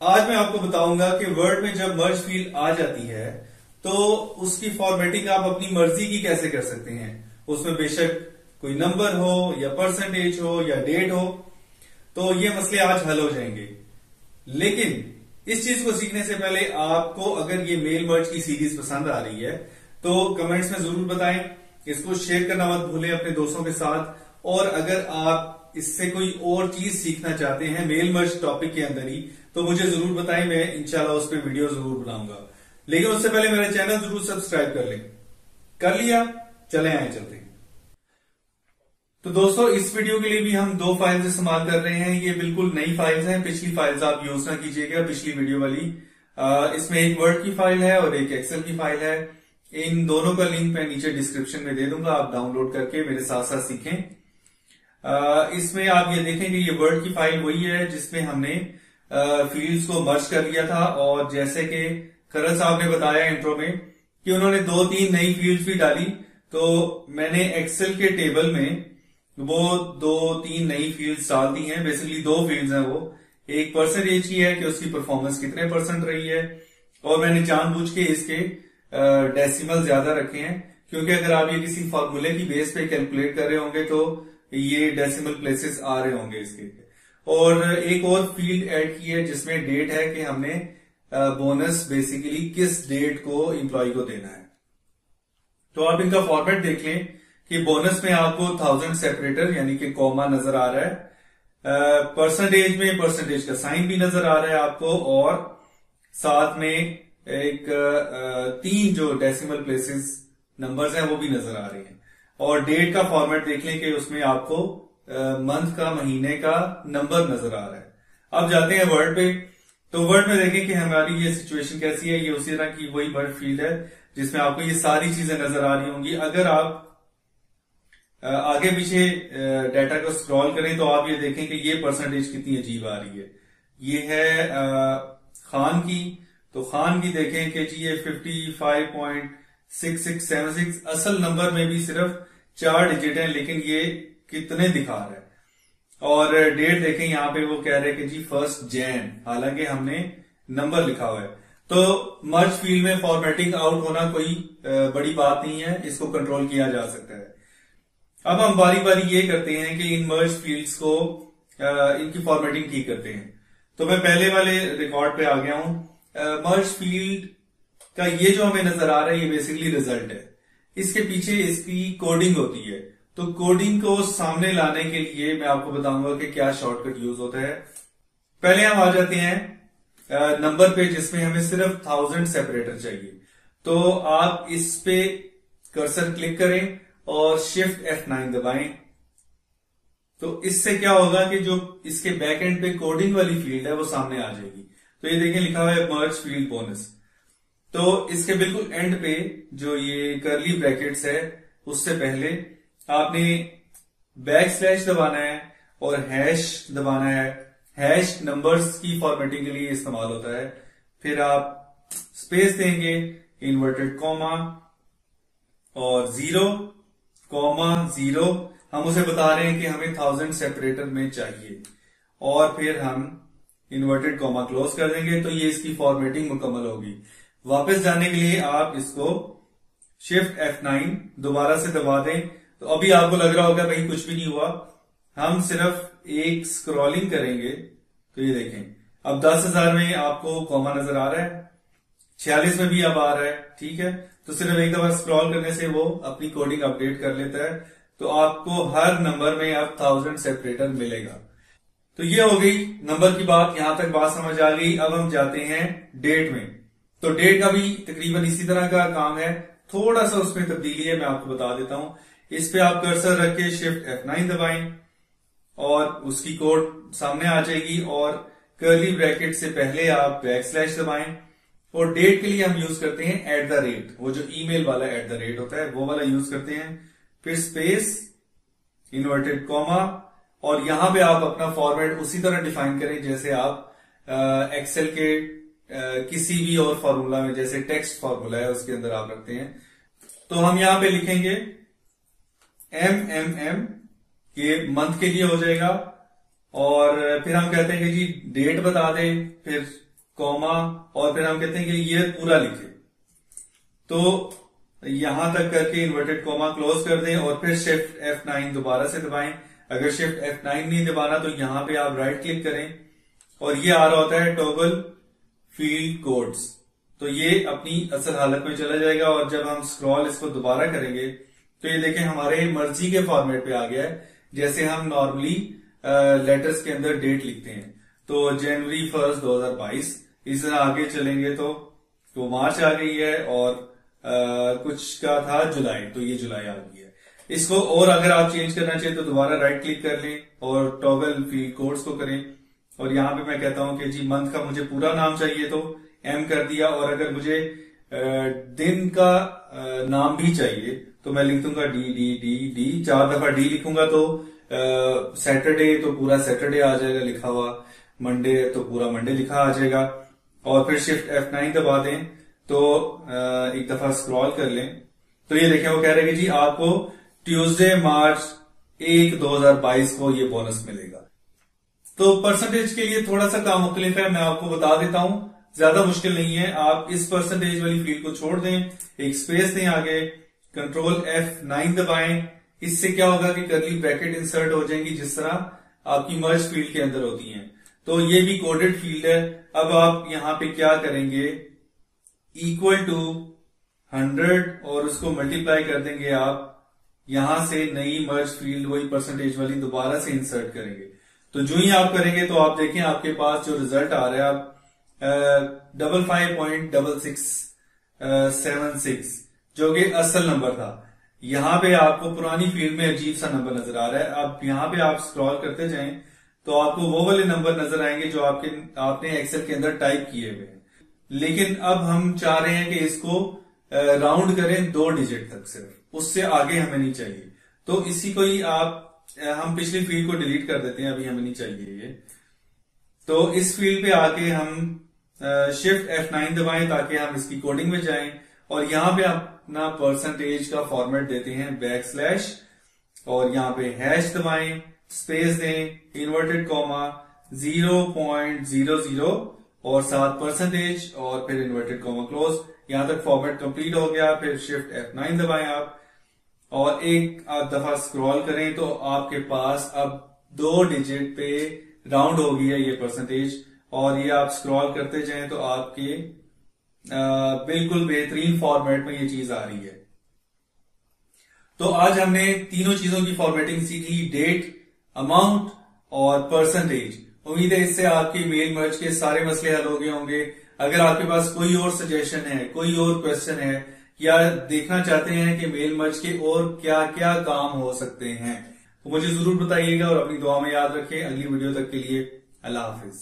आज मैं आपको बताऊंगा कि वर्ड में जब मर्ज फील्ड आ जाती है तो उसकी फॉर्मेटिंग आप अपनी मर्जी की कैसे कर सकते हैं। उसमें बेशक कोई नंबर हो या परसेंटेज हो या डेट हो, तो ये मसले आज हल हो जाएंगे। लेकिन इस चीज को सीखने से पहले आपको अगर ये मेल मर्ज की सीरीज पसंद आ रही है तो कमेंट्स में जरूर बताएं। इसको शेयर करना मत भूलें अपने दोस्तों के साथ। और अगर आप इससे कोई और चीज सीखना चाहते हैं मेल मर्ज टॉपिक के अंदर ही, तो मुझे जरूर बताएं, मैं इंशाल्लाह उस पर वीडियो जरूर बनाऊंगा। लेकिन उससे पहले मेरा चैनल जरूर सब्सक्राइब कर लें। कर लिया? चले आए चलते हैं। तो दोस्तों, इस वीडियो के लिए भी हम दो फाइल्स इस्तेमाल कर रहे हैं। ये बिल्कुल नई फाइल्स हैं, पिछली फाइल्स आप यूज ना कीजिएगा, पिछली वीडियो वाली। इसमें एक वर्ड की फाइल है और एक एक्सेल की फाइल है। इन दोनों का लिंक मैं नीचे डिस्क्रिप्शन में दे दूंगा, आप डाउनलोड करके मेरे साथ साथ सीखें। इसमें आप ये देखेंगे ये वर्ड की फाइल वही है जिसमें हमने फील्ड्स को मर्ज कर लिया था। और जैसे कि करन साहब ने बताया इंट्रो में कि उन्होंने 2-3 नई फील्ड्स भी डाली, तो मैंने एक्सेल के टेबल में वो 2-3 नई फील्ड्स डाल दी हैं। बेसिकली 2 फील्ड्स हैं वो। एक परसेंटेज की है कि उसकी परफॉर्मेंस कितने % रही है, और मैंने जानबूझ के इसके डेसिमल ज्यादा रखे हैं क्योंकि अगर आप ये किसी फॉर्मूले की बेस पे कैलकुलेट कर रहे होंगे तो ये डेसिमल प्लेसेस आ रहे होंगे इसके। और एक और फील्ड ऐड की है जिसमें डेट है कि हमने बोनस बेसिकली किस डेट को एम्प्लॉय को देना है। तो आप इनका फॉर्मेट देख लें कि बोनस में आपको 1000 सेपरेटर यानी कि कॉमा नजर आ रहा है। परसेंटेज में परसेंटेज का साइन भी नजर आ रहा है आपको, और साथ में एक 3 जो डेसिमल प्लेसेस नंबर्स हैं वो भी नजर आ रहे हैं। और डेट का फॉर्मेट देख लें कि उसमें आपको मंथ का, महीने का नंबर नजर आ रहा है। अब जाते हैं वर्ड पे। तो वर्ड में देखें कि हमारी ये सिचुएशन कैसी है। ये उसी तरह की वही वर्ड फील्ड है जिसमें आपको ये सारी चीजें नजर आ रही होंगी। अगर आप आगे पीछे डाटा को स्क्रॉल करें तो आप ये देखें कि ये परसेंटेज कितनी अजीब आ रही है। ये है खान की। तो खान की देखें कि जी ये 55.6676 असल नंबर में भी सिर्फ 4 डिजिट है, लेकिन ये कितने दिखा रहा है। और डेट देखें, यहां पे वो कह रहे हैं कि जी 1 जैन, हालांकि हमने नंबर लिखा हुआ है। तो मर्ज फील्ड में फॉर्मेटिंग आउट होना कोई बड़ी बात नहीं है, इसको कंट्रोल किया जा सकता है। अब हम बारी बारी ये करते हैं कि इन मर्ज फील्ड्स को इनकी फॉर्मेटिंग ठीक करते हैं। तो मैं पहले वाले रिकॉर्ड पे आ गया हूं। मर्ज फील्ड का ये जो हमें नजर आ रहा है ये बेसिकली रिजल्ट है। इसके पीछे इसकी कोडिंग होती है। तो कोडिंग को सामने लाने के लिए मैं आपको बताऊंगा कि क्या शॉर्टकट यूज होता है। पहले हम आ जाते हैं नंबर पे जिसमें हमें सिर्फ 1000 सेपरेटर चाहिए। तो आप इस पे कर्सर क्लिक करें और शिफ्ट F9 दबाएं। तो इससे क्या होगा कि जो इसके बैक एंड पे कोडिंग वाली फील्ड है वो सामने आ जाएगी। तो ये देखिए लिखा हुआ है मर्ज फील्ड बोनस। तो इसके बिल्कुल एंड पे जो ये करली ब्रैकेट्स है उससे पहले आपने बैकस्लैश दबाना है और हैश दबाना है। हैश नंबर्स की फॉर्मेटिंग के लिए इस्तेमाल होता है। फिर आप स्पेस देंगे, इन्वर्टेड कॉमा और 0,0। हम उसे बता रहे हैं कि हमें 1000 सेपरेटर में चाहिए, और फिर हम इन्वर्टेड कॉमा क्लोज कर देंगे। तो ये इसकी फॉर्मेटिंग मुकम्मल होगी। वापस जाने के लिए आप इसको शिफ्ट F9 दोबारा से दबा दें। तो अभी आपको लग रहा होगा भाई कुछ भी नहीं हुआ। हम सिर्फ एक स्क्रॉलिंग करेंगे तो ये देखें अब 10,000 में आपको कॉमा नजर आ रहा है, 46 में भी अब आ रहा है। ठीक है, तो सिर्फ एक दफा स्क्रॉल करने से वो अपनी कोडिंग अपडेट कर लेता है। तो आपको हर नंबर में अब 1000 सेपरेटर मिलेगा। तो ये हो गई नंबर की बात, यहां तक बात समझ आ गई। अब हम जाते हैं डेट में। तो डेट का भी तकरीबन इसी तरह का काम है, थोड़ा सा उसमें तब्दीली है, मैं आपको बता देता हूं। इस पे आप कर्सर रख के शिफ्ट F9 दबाएं और उसकी कोड सामने आ जाएगी। और कर्ली ब्रैकेट से पहले आप बैकस्लैश दबाएं। और डेट के लिए हम यूज करते हैं @ वो जो ईमेल वाला @ होता है वो वाला यूज करते हैं। फिर स्पेस, इन्वर्टेड कॉमा, और यहां पे आप अपना फॉर्मेट उसी तरह डिफाइन करें जैसे आप एक्सेल के किसी भी और फॉर्मूला में, जैसे टेक्स्ट फॉर्मूला है उसके अंदर आप रखते हैं। तो हम यहां पे लिखेंगे MMM, ये मंथ के लिए हो जाएगा। और फिर हम कहते हैं कि जी डेट बता दें, फिर कॉमा और फिर हम कहते हैं कि ईयर पूरा लिखे। तो यहां तक करके इन्वर्टेड कॉमा क्लोज कर दें और फिर शिफ्ट F9 दोबारा से दबाएं। अगर शिफ्ट F9 नहीं दबाना तो यहां पे आप राइट क्लिक करें और ये आ रहा होता है टॉगल फील्ड कोड्स। तो ये अपनी असल हालत में चला जाएगा और जब हम स्क्रॉल इसको दोबारा करेंगे तो ये देखें हमारे मर्जी के फॉर्मेट पे आ गया है, जैसे हम नॉर्मली लेटर्स के अंदर डेट लिखते हैं। तो जनवरी 1 2022, इस तरह आगे चलेंगे तो मार्च आ गई है और कुछ का था जुलाई, तो ये जुलाई आ गई है। इसको और अगर आप चेंज करना चाहिए तो दोबारा राइट क्लिक कर लें और टॉगल फील्ड कोड्स को करें और यहां पे मैं कहता हूं कि जी मंथ का मुझे पूरा नाम चाहिए तो M कर दिया, और अगर मुझे दिन का नाम भी चाहिए तो मैं लिख दूंगा D 4 दफा D लिखूंगा तो सैटरडे तो पूरा सैटरडे आ जाएगा लिखा हुआ, मंडे तो पूरा मंडे लिखा आ जाएगा। और फिर शिफ्ट F9 दबा दें तो एक दफा स्क्रॉल कर लें तो ये देखें वो कह रहे हैं कि जी आपको ट्यूसडे मार्च 1 2022 को ये बोनस मिलेगा। तो परसेंटेज के लिए थोड़ा सा काम मुख्तलिफ है, मैं आपको बता देता हूं, ज्यादा मुश्किल नहीं है। आप इस परसेंटेज वाली फील्ड को छोड़ दें, एक स्पेस दें आगे, कंट्रोल F9 दबाएं। इससे क्या होगा कि कर्ली ब्रैकेट इंसर्ट हो जाएंगी जिस तरह आपकी मर्ज फील्ड के अंदर होती हैं। तो ये भी कोडेड फील्ड है। अब आप यहां पे क्या करेंगे, इक्वल टू 100 और उसको मल्टीप्लाई कर देंगे आप, यहां से नई मर्ज फील्ड वही परसेंटेज वाली दोबारा से इंसर्ट करेंगे। तो जो ही आप करेंगे तो आप देखें आपके पास जो रिजल्ट आ रहा है आप 55.6676 जो कि असल नंबर था। यहां पे आपको पुरानी फील्ड में अजीब सा नंबर नजर आ रहा है। अब यहां पे आप स्क्रॉल करते जाएं तो आपको वो वाले नंबर नजर आएंगे जो आपने एक्सेल के अंदर टाइप किए हुए हैं। लेकिन अब हम चाह रहे हैं कि इसको राउंड करें 2 डिजिट तक, सिर्फ उससे आगे हमें नहीं चाहिए। तो इसी को ही हम पिछली फील्ड को डिलीट कर देते हैं, अभी हमें नहीं चाहिए ये। तो इस फील्ड पे आके हम शिफ्ट F9 दबाएं ताकि हम इसकी कोडिंग में जाएं और यहां पे अपना परसेंटेज का फॉर्मेट देते हैं बैकस्लैश और यहां पे हैश दबाएं, स्पेस दें, इन्वर्टेड कॉमा 0.00 और साथ परसेंटेज और फिर इन्वर्टेड कॉमा क्लोज। यहां तक फॉर्मेट कंप्लीट हो गया। फिर शिफ्ट F9 दबाएं आप और एक दफा स्क्रॉल करें तो आपके पास अब 2 डिजिट पे राउंड हो गई है ये परसेंटेज। और ये आप स्क्रॉल करते जाएं तो आपके बिल्कुल बेहतरीन फॉर्मेट में ये चीज आ रही है। तो आज हमने तीनों चीजों की फॉर्मेटिंग सीखी, डेट, अमाउंट और परसेंटेज। उम्मीद है इससे आपकी मेल मर्ज के सारे मसले हल हो गए होंगे। अगर आपके पास कोई और सजेशन है, कोई और क्वेश्चन है या देखना चाहते हैं कि मेल मर्ज के और क्या क्या काम हो सकते हैं तो मुझे जरूर बताइएगा और अपनी दुआ में याद रखें। अगली वीडियो तक के लिए अल्लाह हाफिज।